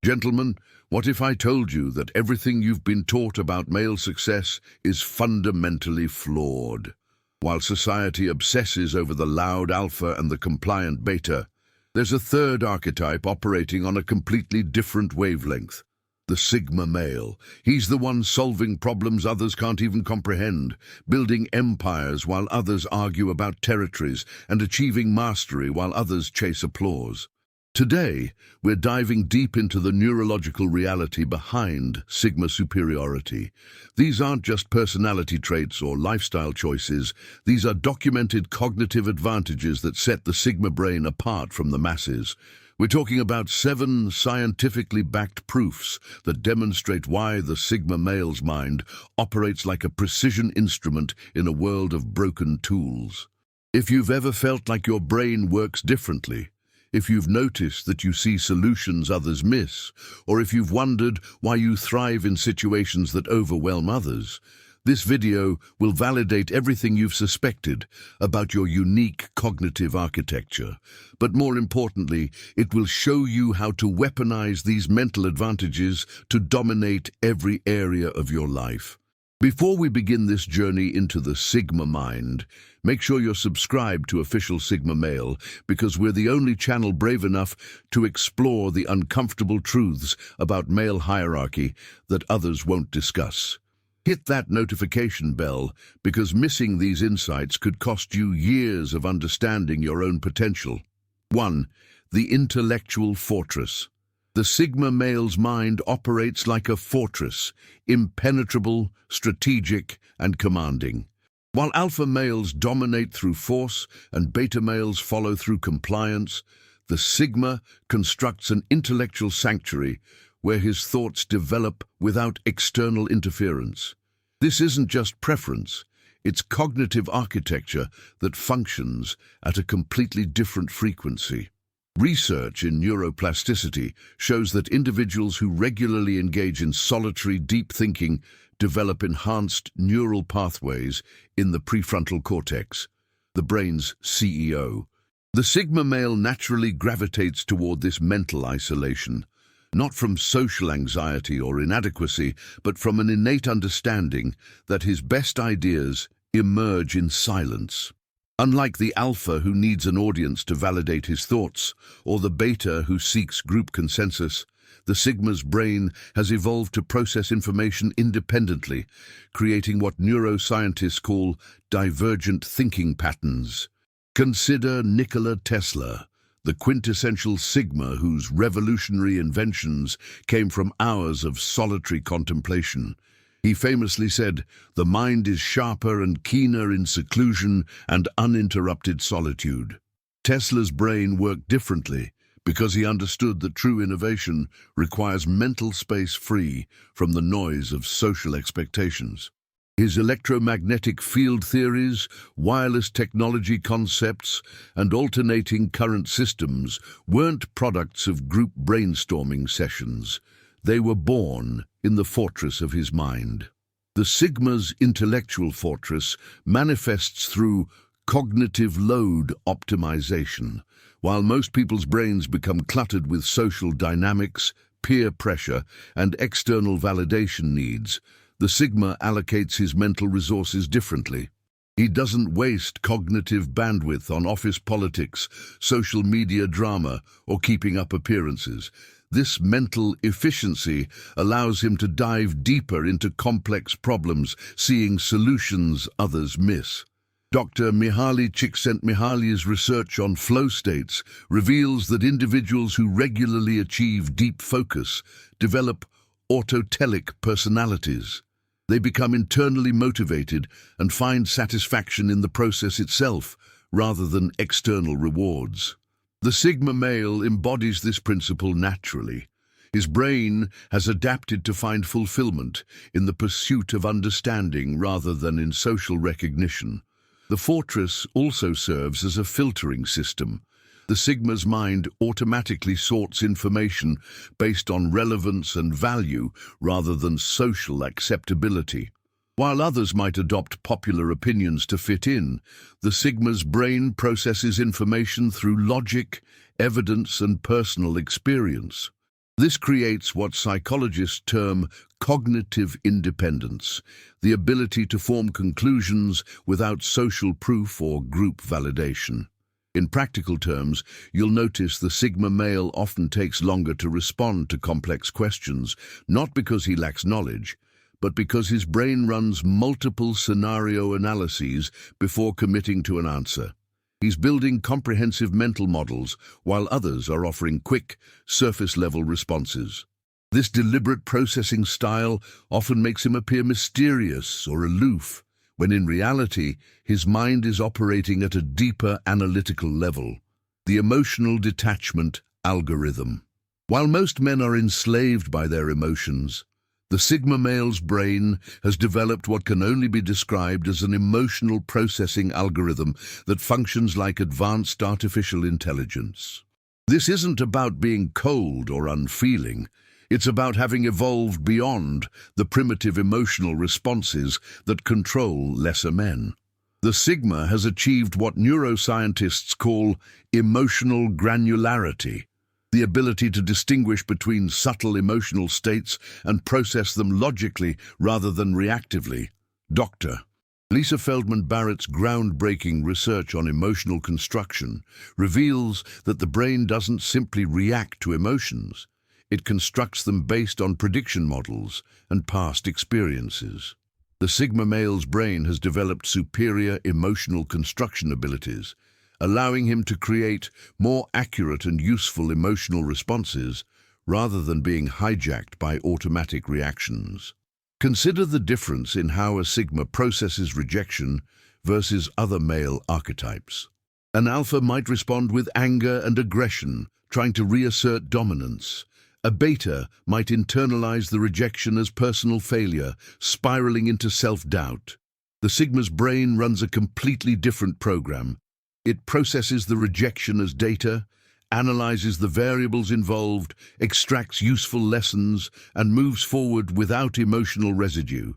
Gentlemen, what if I told you that everything you've been taught about male success is fundamentally flawed? While society obsesses over the loud alpha and the compliant beta, there's a third archetype operating on a completely different wavelength. The Sigma male. He's the one solving problems others can't even comprehend, building empires while others argue about territories, and achieving mastery while others chase applause. Today, we're diving deep into the neurological reality behind Sigma superiority. These aren't just personality traits or lifestyle choices. These are documented cognitive advantages that set the Sigma brain apart from the masses. We're talking about 7 scientifically backed proofs that demonstrate why the Sigma male's mind operates like a precision instrument in a world of broken tools. If you've ever felt like your brain works differently, if you've noticed that you see solutions others miss, or if you've wondered why you thrive in situations that overwhelm others, this video will validate everything you've suspected about your unique cognitive architecture. But more importantly, it will show you how to weaponize these mental advantages to dominate every area of your life. Before we begin this journey into the Sigma mind, make sure you're subscribed to Official Sigma Male, because we're the only channel brave enough to explore the uncomfortable truths about male hierarchy that others won't discuss. Hit that notification bell, because missing these insights could cost you years of understanding your own potential. 1. The intellectual fortress. The Sigma male's mind operates like a fortress, impenetrable, strategic, and commanding. While alpha males dominate through force and beta males follow through compliance, the Sigma constructs an intellectual sanctuary where his thoughts develop without external interference. This isn't just preference, it's cognitive architecture that functions at a completely different frequency. Research in neuroplasticity shows that individuals who regularly engage in solitary, deep thinking develop enhanced neural pathways in the prefrontal cortex, the brain's CEO. The Sigma male naturally gravitates toward this mental isolation, not from social anxiety or inadequacy, but from an innate understanding that his best ideas emerge in silence. Unlike the alpha who needs an audience to validate his thoughts, or the beta who seeks group consensus, the Sigma's brain has evolved to process information independently, creating what neuroscientists call divergent thinking patterns. Consider Nikola Tesla, the quintessential Sigma whose revolutionary inventions came from hours of solitary contemplation. He famously said, "The mind is sharper and keener in seclusion and uninterrupted solitude." Tesla's brain worked differently because he understood that true innovation requires mental space free from the noise of social expectations. His electromagnetic field theories, wireless technology concepts, and alternating current systems weren't products of group brainstorming sessions. They were born in the fortress of his mind. The Sigma's intellectual fortress manifests through cognitive load optimization. While most people's brains become cluttered with social dynamics, peer pressure, and external validation needs, the Sigma allocates his mental resources differently. He doesn't waste cognitive bandwidth on office politics, social media drama, or keeping up appearances. This mental efficiency allows him to dive deeper into complex problems, seeing solutions others miss. Dr. Mihaly Csikszentmihalyi's research on flow states reveals that individuals who regularly achieve deep focus develop autotelic personalities. They become internally motivated and find satisfaction in the process itself, rather than external rewards. The Sigma male embodies this principle naturally. His brain has adapted to find fulfillment in the pursuit of understanding rather than in social recognition. The fortress also serves as a filtering system. The Sigma's mind automatically sorts information based on relevance and value rather than social acceptability. While others might adopt popular opinions to fit in, the Sigma's brain processes information through logic, evidence, and personal experience. This creates what psychologists term cognitive independence, the ability to form conclusions without social proof or group validation. In practical terms, you'll notice the Sigma male often takes longer to respond to complex questions, not because he lacks knowledge, but because his brain runs multiple scenario analyses before committing to an answer. He's building comprehensive mental models, while others are offering quick, surface-level responses. This deliberate processing style often makes him appear mysterious or aloof, when in reality, his mind is operating at a deeper analytical level. The emotional detachment algorithm. While most men are enslaved by their emotions, the Sigma male's brain has developed what can only be described as an emotional processing algorithm that functions like advanced artificial intelligence. This isn't about being cold or unfeeling. It's about having evolved beyond the primitive emotional responses that control lesser men. The Sigma has achieved what neuroscientists call emotional granularity, the ability to distinguish between subtle emotional states and process them logically rather than reactively. Dr. Lisa Feldman Barrett's groundbreaking research on emotional construction reveals that the brain doesn't simply react to emotions. It constructs them based on prediction models and past experiences. The Sigma male's brain has developed superior emotional construction abilities, allowing him to create more accurate and useful emotional responses rather than being hijacked by automatic reactions. Consider the difference in how a Sigma processes rejection versus other male archetypes. An alpha might respond with anger and aggression, trying to reassert dominance. A beta might internalize the rejection as personal failure, spiraling into self-doubt. The Sigma's brain runs a completely different program. It processes the rejection as data, analyzes the variables involved, extracts useful lessons, and moves forward without emotional residue.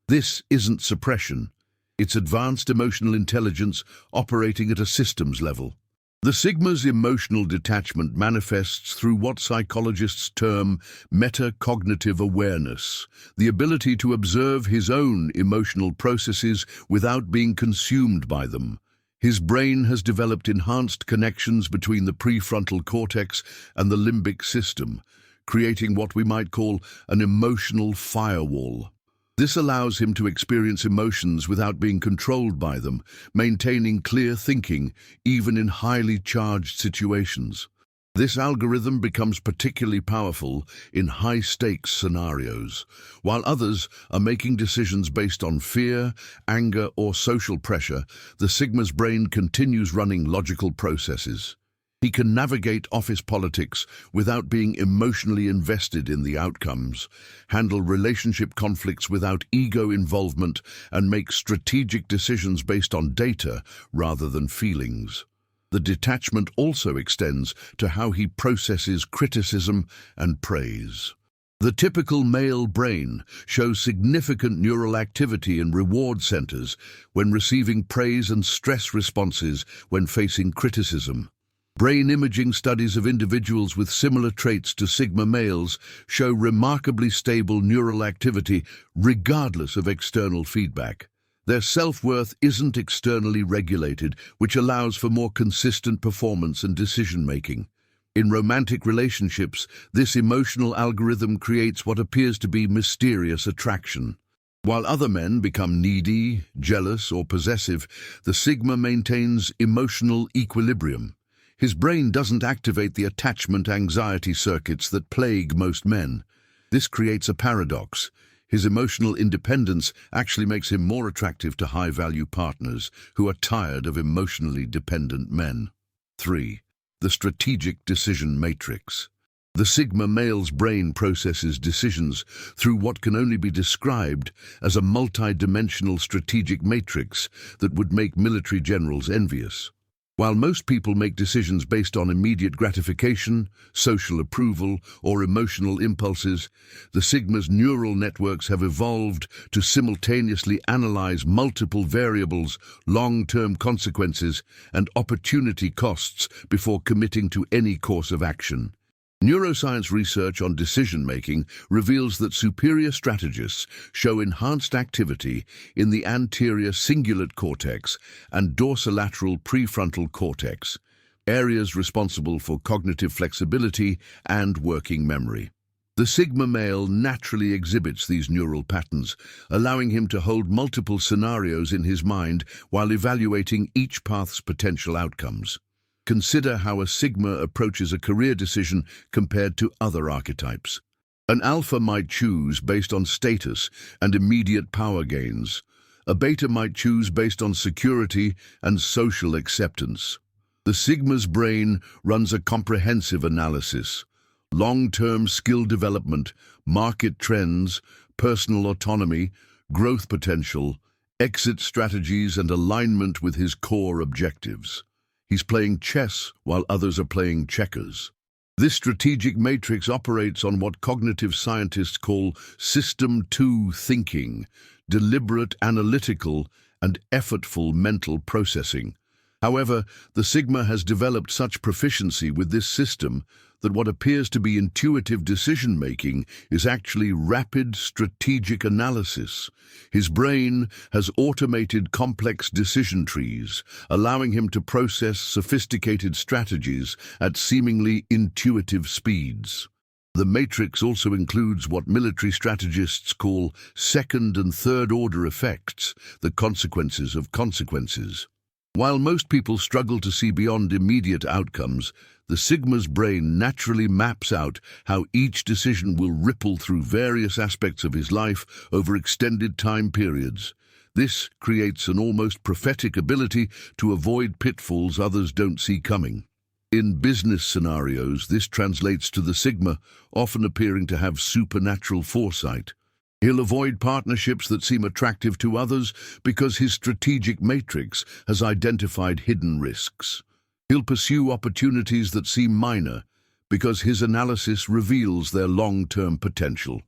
This isn't suppression. It's advanced emotional intelligence operating at a systems level. The Sigma's emotional detachment manifests through what psychologists term metacognitive awareness, the ability to observe his own emotional processes without being consumed by them. His brain has developed enhanced connections between the prefrontal cortex and the limbic system, creating what we might call an emotional firewall. This allows him to experience emotions without being controlled by them, maintaining clear thinking even in highly charged situations. This algorithm becomes particularly powerful in high-stakes scenarios, while others are making decisions based on fear, anger, or social pressure. The Sigma's brain continues running logical processes. He can navigate office politics without being emotionally invested in the outcomes, handle relationship conflicts without ego involvement, and make strategic decisions based on data rather than feelings. The detachment also extends to how he processes criticism and praise. The typical male brain shows significant neural activity in reward centers when receiving praise and stress responses when facing criticism. Brain imaging studies of individuals with similar traits to Sigma males show remarkably stable neural activity regardless of external feedback. Their self-worth isn't externally regulated, which allows for more consistent performance and decision-making. In romantic relationships, this emotional algorithm creates what appears to be mysterious attraction. While other men become needy, jealous, or possessive, the Sigma maintains emotional equilibrium. His brain doesn't activate the attachment anxiety circuits that plague most men. This creates a paradox. His emotional independence actually makes him more attractive to high-value partners who are tired of emotionally dependent men. 3. The strategic decision matrix. The Sigma male's brain processes decisions through what can only be described as a multi-dimensional strategic matrix that would make military generals envious. While most people make decisions based on immediate gratification, social approval, or emotional impulses, the Sigma's neural networks have evolved to simultaneously analyze multiple variables, long-term consequences, and opportunity costs before committing to any course of action. Neuroscience research on decision-making reveals that superior strategists show enhanced activity in the anterior cingulate cortex and dorsolateral prefrontal cortex, areas responsible for cognitive flexibility and working memory. The Sigma male naturally exhibits these neural patterns, allowing him to hold multiple scenarios in his mind while evaluating each path's potential outcomes. Consider how a Sigma approaches a career decision compared to other archetypes. An Alpha might choose based on status and immediate power gains. A Beta might choose based on security and social acceptance. The Sigma's brain runs a comprehensive analysis. Long-term skill development, market trends, personal autonomy, growth potential, exit strategies, and alignment with his core objectives. He's playing chess while others are playing checkers. This strategic matrix operates on what cognitive scientists call System 2 thinking, deliberate, analytical, and effortful mental processing. However, the Sigma has developed such proficiency with this system that what appears to be intuitive decision-making is actually rapid strategic analysis. His brain has automated complex decision trees, allowing him to process sophisticated strategies at seemingly intuitive speeds. The matrix also includes what military strategists call second- and third-order effects, the consequences of consequences. While most people struggle to see beyond immediate outcomes, the Sigma's brain naturally maps out how each decision will ripple through various aspects of his life over extended time periods. This creates an almost prophetic ability to avoid pitfalls others don't see coming. In business scenarios, this translates to the Sigma often appearing to have supernatural foresight. He'll avoid partnerships that seem attractive to others because his strategic matrix has identified hidden risks. He'll pursue opportunities that seem minor because his analysis reveals their long-term potential.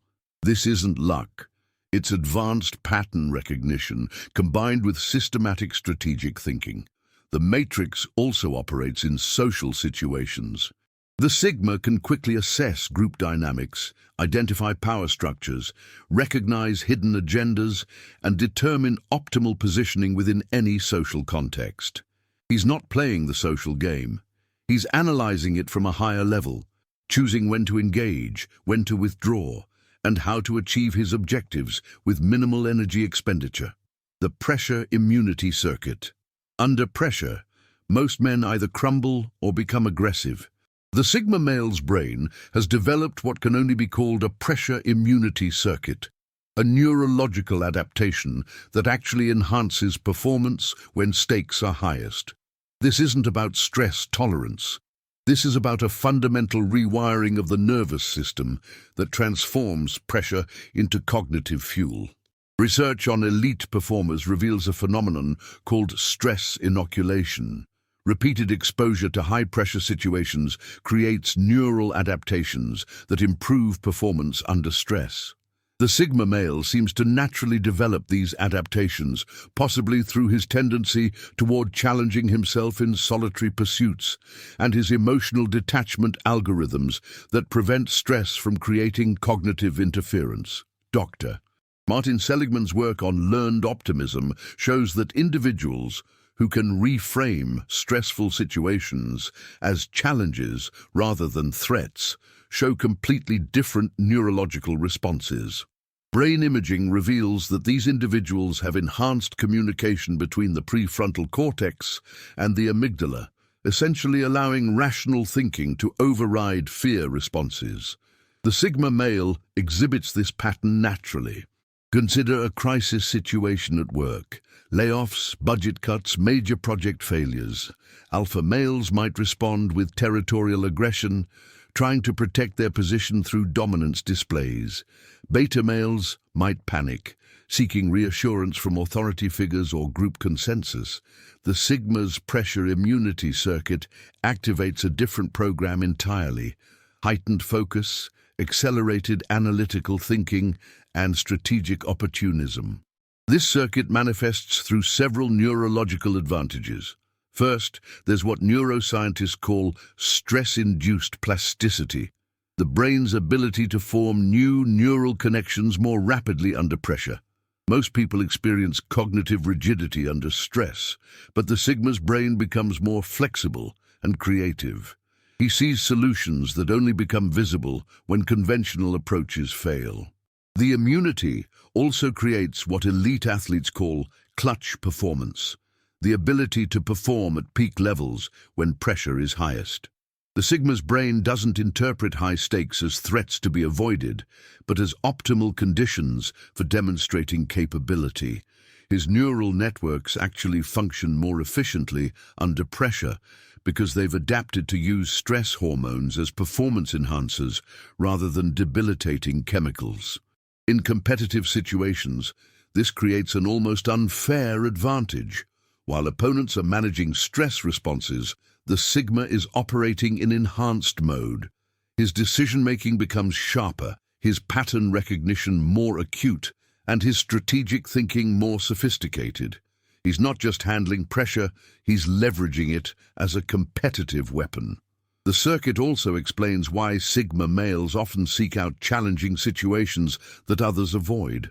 This isn't luck. It's advanced pattern recognition combined with systematic strategic thinking. The matrix also operates in social situations. The Sigma can quickly assess group dynamics, identify power structures, recognize hidden agendas, and determine optimal positioning within any social context. He's not playing the social game. He's analyzing it from a higher level, choosing when to engage, when to withdraw, and how to achieve his objectives with minimal energy expenditure. The pressure immunity circuit. Under pressure, most men either crumble or become aggressive. The Sigma male's brain has developed what can only be called a pressure immunity circuit, a neurological adaptation that actually enhances performance when stakes are highest. This isn't about stress tolerance. This is about a fundamental rewiring of the nervous system that transforms pressure into cognitive fuel. Research on elite performers reveals a phenomenon called stress inoculation. Repeated exposure to high-pressure situations creates neural adaptations that improve performance under stress. The Sigma male seems to naturally develop these adaptations, possibly through his tendency toward challenging himself in solitary pursuits and his emotional detachment algorithms that prevent stress from creating cognitive interference. Dr. Martin Seligman's work on learned optimism shows that individuals who can reframe stressful situations as challenges rather than threats show completely different neurological responses. Brain imaging reveals that these individuals have enhanced communication between the prefrontal cortex and the amygdala, essentially allowing rational thinking to override fear responses. The Sigma male exhibits this pattern naturally. Consider a crisis situation at work. Layoffs, budget cuts, major project failures. Alpha males might respond with territorial aggression, trying to protect their position through dominance displays. Beta males might panic, seeking reassurance from authority figures or group consensus. The Sigma's pressure immunity circuit activates a different program entirely: heightened focus, accelerated analytical thinking, and strategic opportunism. This circuit manifests through several neurological advantages. First, there's what neuroscientists call stress-induced plasticity. the brain's ability to form new neural connections more rapidly under pressure. Most people experience cognitive rigidity under stress, but the Sigma's brain becomes more flexible and creative. He sees solutions that only become visible when conventional approaches fail. The immunity also creates what elite athletes call clutch performance, the ability to perform at peak levels when pressure is highest. The Sigma's brain doesn't interpret high stakes as threats to be avoided, but as optimal conditions for demonstrating capability. His neural networks actually function more efficiently under pressure because they've adapted to use stress hormones as performance enhancers rather than debilitating chemicals. In competitive situations, this creates an almost unfair advantage. While opponents are managing stress responses, the Sigma is operating in enhanced mode. His decision-making becomes sharper, his pattern recognition more acute, and his strategic thinking more sophisticated. He's not just handling pressure, he's leveraging it as a competitive weapon. The circuit also explains why Sigma males often seek out challenging situations that others avoid.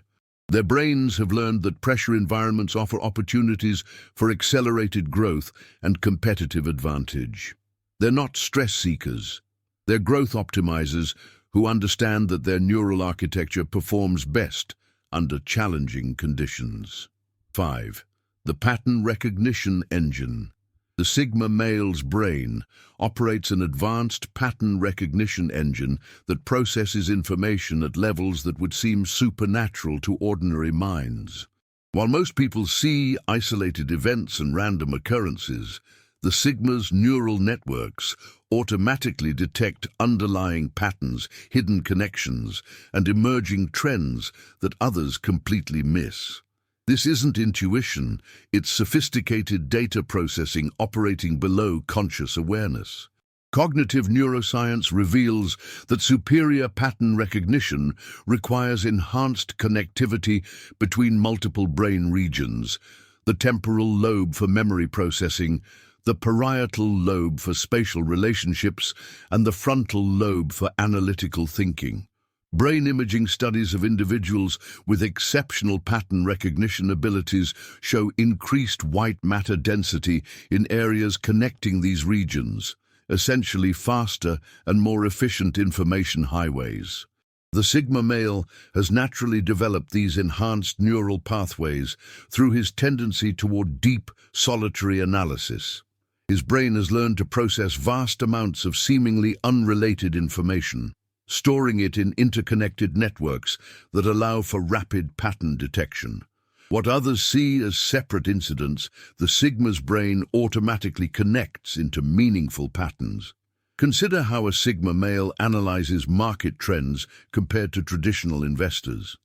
Their brains have learned that pressure environments offer opportunities for accelerated growth and competitive advantage. They're not stress seekers. They're growth optimizers who understand that their neural architecture performs best under challenging conditions. 5. The pattern recognition engine. The Sigma male's brain operates an advanced pattern recognition engine that processes information at levels that would seem supernatural to ordinary minds. While most people see isolated events and random occurrences, the Sigma's neural networks automatically detect underlying patterns, hidden connections, and emerging trends that others completely miss. This isn't intuition, it's sophisticated data processing operating below conscious awareness. Cognitive neuroscience reveals that superior pattern recognition requires enhanced connectivity between multiple brain regions: the temporal lobe for memory processing, the parietal lobe for spatial relationships, and the frontal lobe for analytical thinking. Brain imaging studies of individuals with exceptional pattern recognition abilities show increased white matter density in areas connecting these regions, essentially faster and more efficient information highways. The Sigma male has naturally developed these enhanced neural pathways through his tendency toward deep, solitary analysis. His brain has learned to process vast amounts of seemingly unrelated information, storing it in interconnected networks that allow for rapid pattern detection. What others see as separate incidents, the Sigma's brain automatically connects into meaningful patterns. Consider how a Sigma male analyzes market trends compared to traditional investors.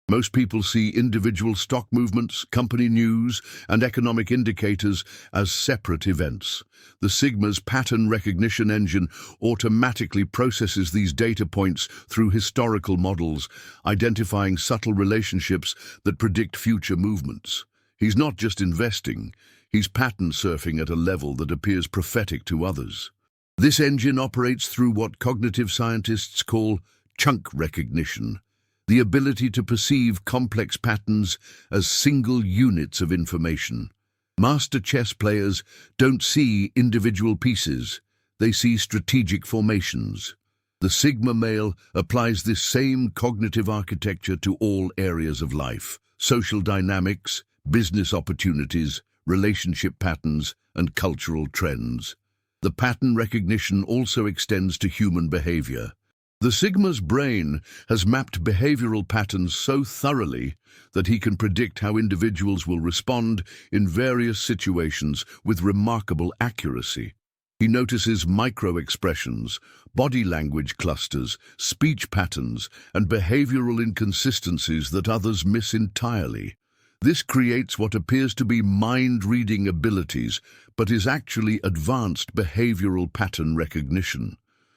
Most people see individual stock movements, company news, and economic indicators as separate events. The Sigma's pattern recognition engine automatically processes these data points through historical models, identifying subtle relationships that predict future movements. He's not just investing, he's pattern surfing at a level that appears prophetic to others. This engine operates through what cognitive scientists call chunk recognition, the ability to perceive complex patterns as single units of information. Master chess players don't see individual pieces, they see strategic formations. The Sigma male applies this same cognitive architecture to all areas of life: social dynamics, business opportunities, relationship patterns, and cultural trends. The pattern recognition also extends to human behavior. The Sigma's brain has mapped behavioral patterns so thoroughly that he can predict how individuals will respond in various situations with remarkable accuracy. He notices micro-expressions, body language clusters, speech patterns, and behavioral inconsistencies that others miss entirely. This creates what appears to be mind-reading abilities, but is actually advanced behavioral pattern recognition.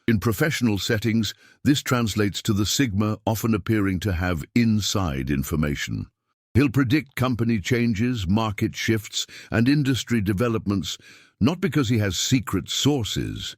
In professional settings, this translates to the Sigma often appearing to have inside information. He'll predict company changes, market shifts, and industry developments, not because he has secret sources,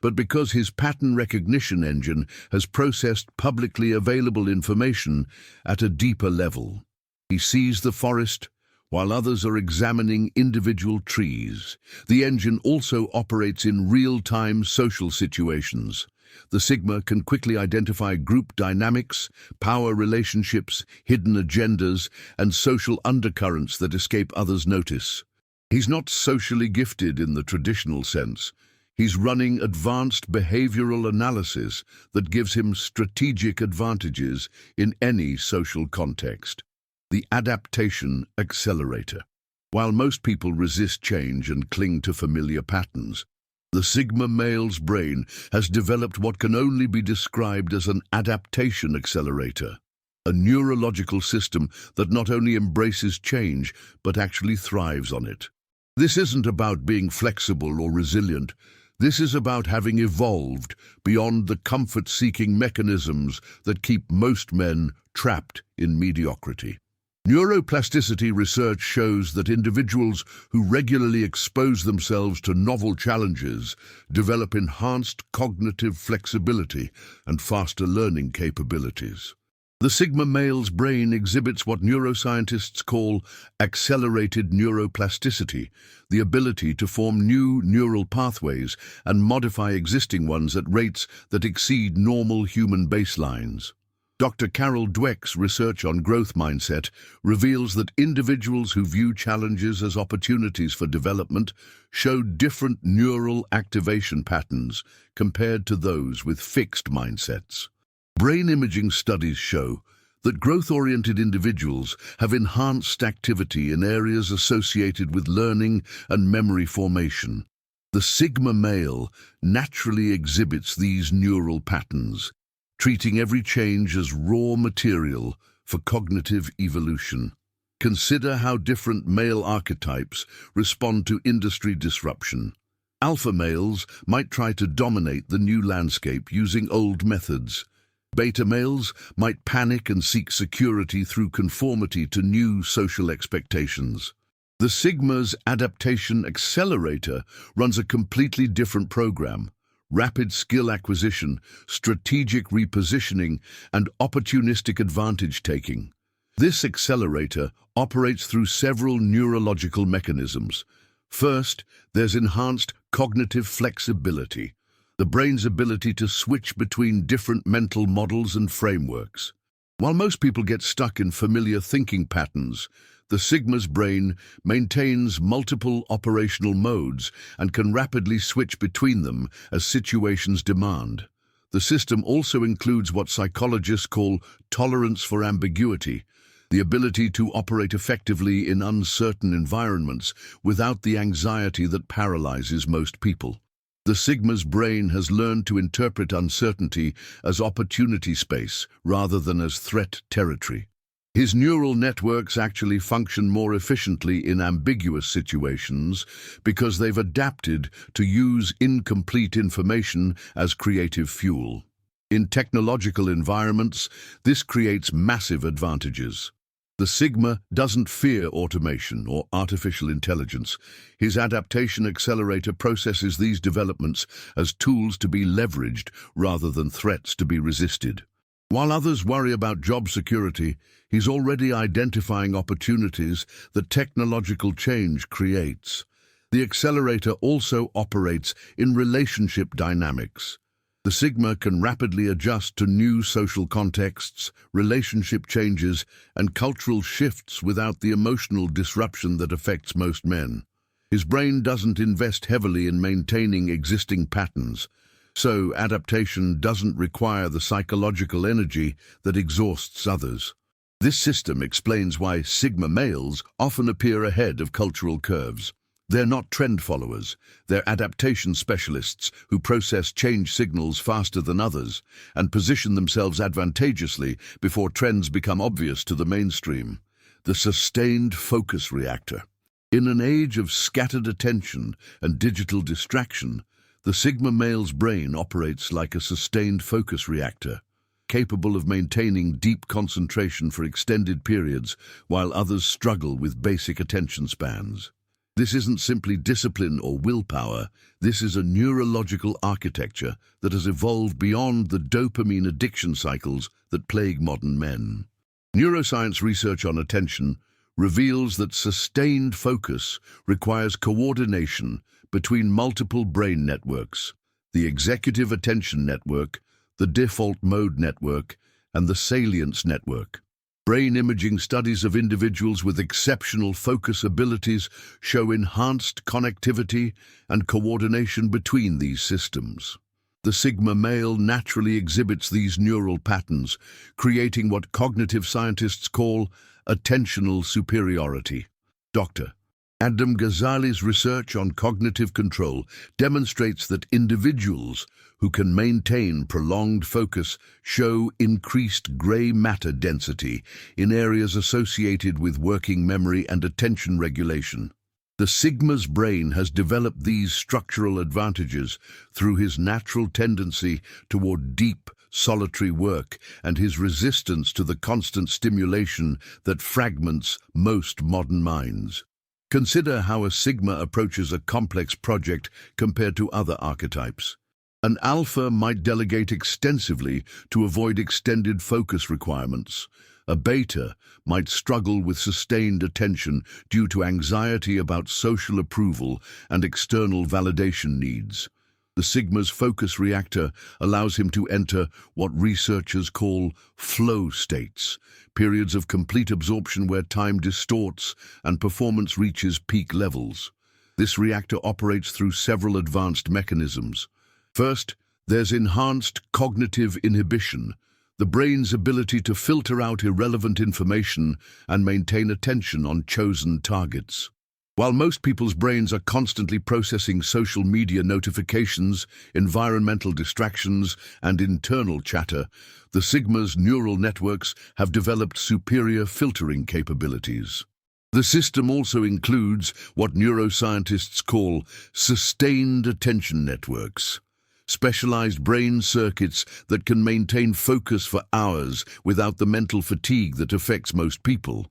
but because his pattern recognition engine has processed publicly available information at a deeper level. He sees the forest while others are examining individual trees. The engine also operates in real-time social situations. The Sigma can quickly identify group dynamics, power relationships, hidden agendas, and social undercurrents that escape others' notice. He's not socially gifted in the traditional sense. He's running advanced behavioral analysis that gives him strategic advantages in any social context. The adaptation accelerator. While most people resist change and cling to familiar patterns, the Sigma male's brain has developed what can only be described as an adaptation accelerator, a neurological system that not only embraces change, but actually thrives on it. This isn't about being flexible or resilient. This is about having evolved beyond the comfort-seeking mechanisms that keep most men trapped in mediocrity. Neuroplasticity research shows that individuals who regularly expose themselves to novel challenges develop enhanced cognitive flexibility and faster learning capabilities. The Sigma male's brain exhibits what neuroscientists call accelerated neuroplasticity, the ability to form new neural pathways and modify existing ones at rates that exceed normal human baselines. Dr. Carol Dweck's research on growth mindset reveals that individuals who view challenges as opportunities for development show different neural activation patterns compared to those with fixed mindsets. Brain imaging studies show that growth-oriented individuals have enhanced activity in areas associated with learning and memory formation. The Sigma male naturally exhibits these neural patterns, treating every change as raw material for cognitive evolution. Consider how different male archetypes respond to industry disruption. Alpha males might try to dominate the new landscape using old methods. Beta males might panic and seek security through conformity to new social expectations. The Sigma's adaptation accelerator runs a completely different program: rapid skill acquisition, strategic repositioning, and opportunistic advantage-taking. This accelerator operates through several neurological mechanisms. First, there's enhanced cognitive flexibility, the brain's ability to switch between different mental models and frameworks. While most people get stuck in familiar thinking patterns, the Sigma's brain maintains multiple operational modes and can rapidly switch between them as situations demand. The system also includes what psychologists call tolerance for ambiguity, the ability to operate effectively in uncertain environments without the anxiety that paralyzes most people. The Sigma's brain has learned to interpret uncertainty as opportunity space rather than as threat territory. His neural networks actually function more efficiently in ambiguous situations because they've adapted to use incomplete information as creative fuel. In technological environments, this creates massive advantages. The Sigma doesn't fear automation or artificial intelligence. His adaptation accelerator processes these developments as tools to be leveraged rather than threats to be resisted. While others worry about job security, he's already identifying opportunities that technological change creates. The accelerator also operates in relationship dynamics. The Sigma can rapidly adjust to new social contexts, relationship changes, and cultural shifts without the emotional disruption that affects most men. His brain doesn't invest heavily in maintaining existing patterns, so adaptation doesn't require the psychological energy that exhausts others. This system explains why Sigma males often appear ahead of cultural curves. They're not trend followers, they're adaptation specialists who process change signals faster than others and position themselves advantageously before trends become obvious to the mainstream. The sustained focus reactor. In an age of scattered attention and digital distraction, the Sigma male's brain operates like a sustained focus reactor, capable of maintaining deep concentration for extended periods while others struggle with basic attention spans. This isn't simply discipline or willpower. This is a neurological architecture that has evolved beyond the dopamine addiction cycles that plague modern men. Neuroscience research on attention reveals that sustained focus requires coordination between multiple brain networks: the executive attention network, the default mode network, and the salience network. Brain imaging studies of individuals with exceptional focus abilities show enhanced connectivity and coordination between these systems. The Sigma male naturally exhibits these neural patterns, creating what cognitive scientists call attentional superiority. Dr. Adam Ghazali's research on cognitive control demonstrates that individuals who can maintain prolonged focus show increased gray matter density in areas associated with working memory and attention regulation. The Sigma's brain has developed these structural advantages through his natural tendency toward deep, solitary work and his resistance to the constant stimulation that fragments most modern minds. Consider how a Sigma approaches a complex project compared to other archetypes. An Alpha might delegate extensively to avoid extended focus requirements. A Beta might struggle with sustained attention due to anxiety about social approval and external validation needs. The Sigma's focus reactor allows him to enter what researchers call flow states, periods of complete absorption where time distorts and performance reaches peak levels. This reactor operates through several advanced mechanisms. First, there's enhanced cognitive inhibition, the brain's ability to filter out irrelevant information and maintain attention on chosen targets. While most people's brains are constantly processing social media notifications, environmental distractions, and internal chatter, the Sigma's neural networks have developed superior filtering capabilities. The system also includes what neuroscientists call sustained attention networks, specialized brain circuits that can maintain focus for hours without the mental fatigue that affects most people.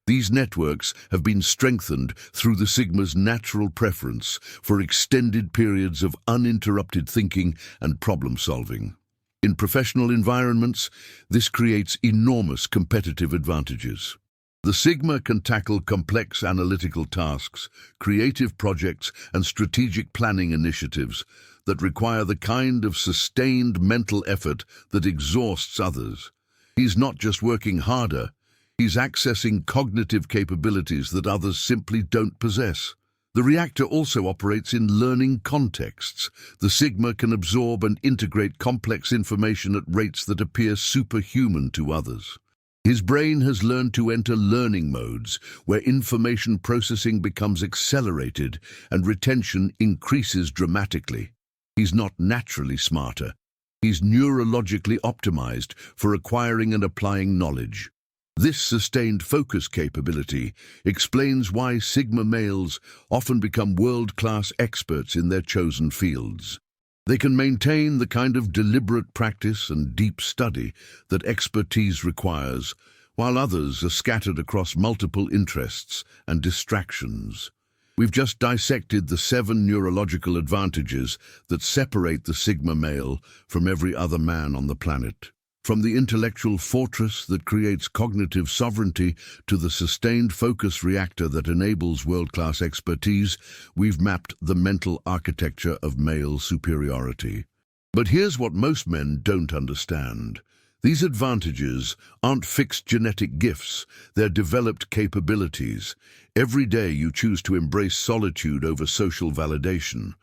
These networks have been strengthened through the Sigma's natural preference for extended periods of uninterrupted thinking and problem-solving. In professional environments, this creates enormous competitive advantages. The Sigma can tackle complex analytical tasks, creative projects, and strategic planning initiatives that require the kind of sustained mental effort that exhausts others. He's not just working harder, he's accessing cognitive capabilities that others simply don't possess. The reactor also operates in learning contexts. The Sigma can absorb and integrate complex information at rates that appear superhuman to others. His brain has learned to enter learning modes where information processing becomes accelerated and retention increases dramatically. He's not naturally smarter. He's neurologically optimized for acquiring and applying knowledge. This sustained focus capability explains why Sigma males often become world-class experts in their chosen fields. They can maintain the kind of deliberate practice and deep study that expertise requires, while others are scattered across multiple interests and distractions. We've just dissected the 7 neurological advantages that separate the Sigma male from every other man on the planet. From the intellectual fortress that creates cognitive sovereignty to the sustained focus reactor that enables world-class expertise, we've mapped the mental architecture of male superiority. But here's what most men don't understand. These advantages aren't fixed genetic gifts, they're developed capabilities. Every day you choose to embrace solitude over social validation,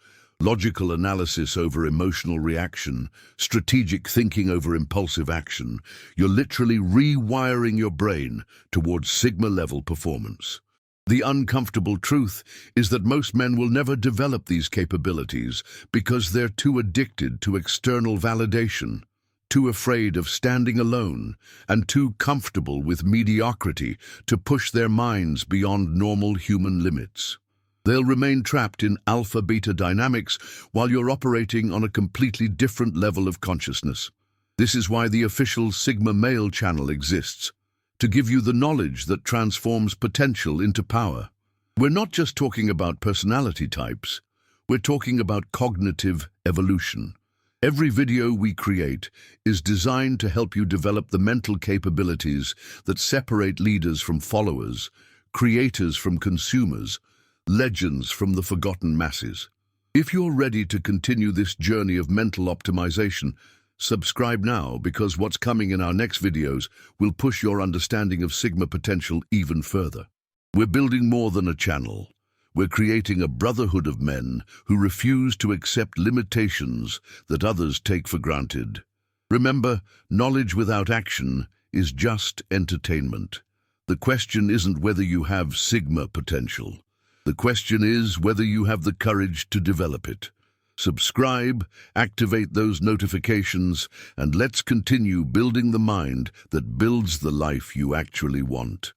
logical analysis over emotional reaction, strategic thinking over impulsive action. You're literally rewiring your brain towards Sigma-level performance. The uncomfortable truth is that most men will never develop these capabilities because they're too addicted to external validation, too afraid of standing alone, and too comfortable with mediocrity to push their minds beyond normal human limits. They'll remain trapped in alpha-beta dynamics while you're operating on a completely different level of consciousness. This is why the official Sigma Male channel exists, to give you the knowledge that transforms potential into power. We're not just talking about personality types, we're talking about cognitive evolution. Every video we create is designed to help you develop the mental capabilities that separate leaders from followers, creators from consumers, legends from the forgotten masses. If you're ready to continue this journey of mental optimization, subscribe now, because what's coming in our next videos will push your understanding of Sigma potential even further. We're building more than a channel. We're creating a brotherhood of men who refuse to accept limitations that others take for granted. Remember, knowledge without action is just entertainment. The question isn't whether you have Sigma potential. The question is whether you have the courage to develop it. Subscribe, activate those notifications, and let's continue building the mind that builds the life you actually want.